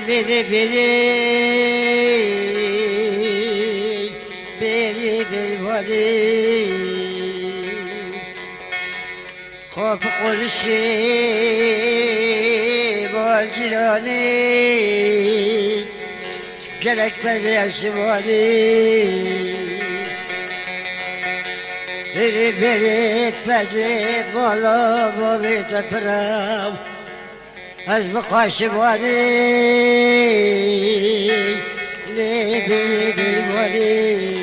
Gülleri beri vali Khop qurshi bacirani Gerekmez yaşıvali beri pezi bala babi tepram Az bakaşı vali beri vali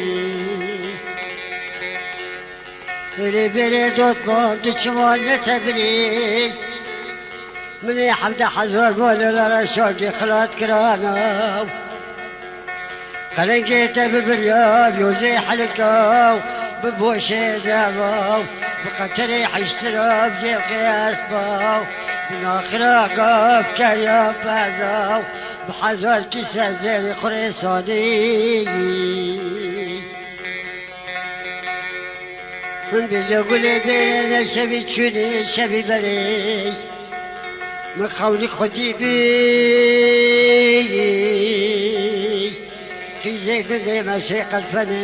beri tutmam düşman ne tebrik مني حمد حزور ولا شوقي خلات كرانا خلقيت ببرياب يوزي حلقاو ببوشي زاباو بقتري حيشتراب جيب قياس باو بناخراقا بكرياب بازاو بحزور كيسا زيري خريصاني من بيجاقولي بينا شبي تشوني شبي بري من خولي خدي بي في زي موسيقى الفني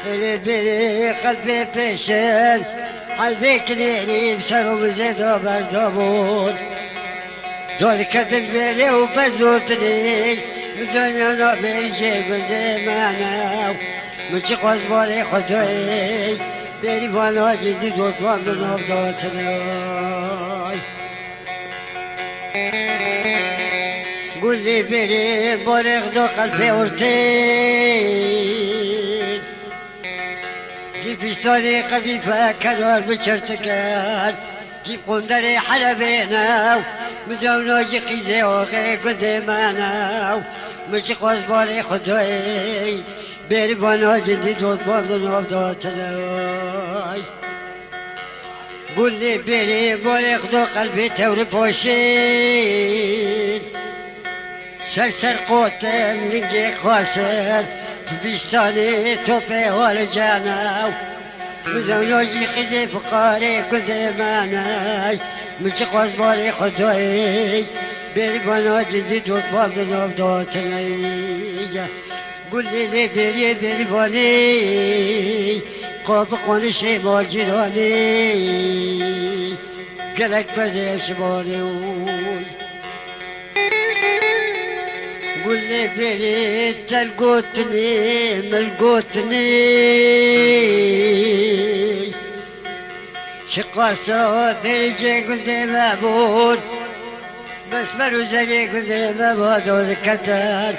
اللي قلبي بيشن قلبي كنيري بشرو بزيدو بردوبون دول كتب بيلي وبزوتني بدنيا نوبي جي قدامنا مشي قزبوري خدوي بيري وانا جدي دوت وانا نبضاتناي قول لي بيري بوريخ دو قلبي ورتين جيب بيستاني قديفة كانوا بشرتكان جيب قندري حلبينا مزاونا جي قيزي وغي قدامنا مشي قزبوري خدوي بيري وانا جدي دوت وانا نبضاتناي قول لي بيري بوريخ دو قلبي توري بوشين سرسر قوتم لنجي قاسر في بيستاني توبي والجانا مزونوجي خزي فقاري قدامانا مشي قزباري خدوي بيري وانا جدي دوت وانا نبضاتناي قول لي بيري واني قاب قونشي ماجراني قلق بزيش باني قول لي بيري تلقوتني ملقوتني شقاسة بيرجي قدام أبون بس مروزني قدام أبون وذكتر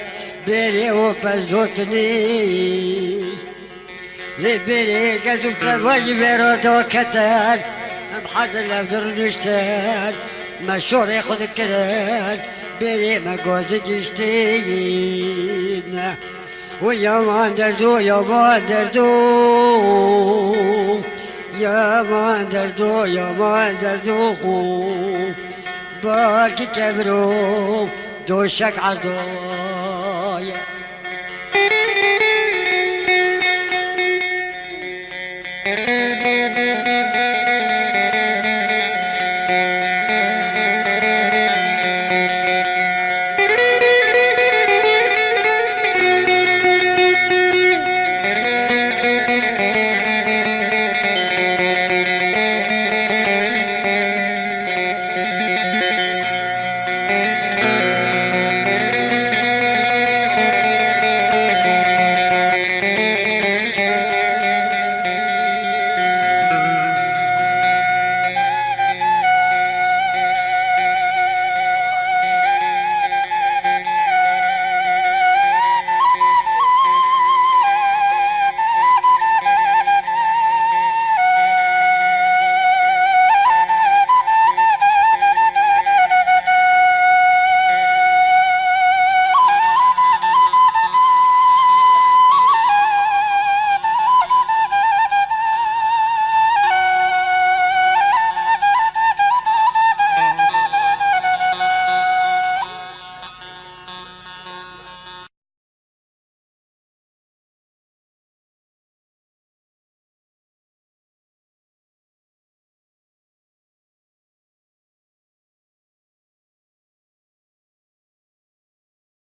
بيري وبزوتني لبيري قزوت الوجه بيروتو كتر بحد الأفضل نشتر مشهور ياخذ الكلام بيري ما قوزك يشتينا ويا ما دردو يا ما دردو يا ما دردو يا ما دردو بارك كبرو دوشك عردو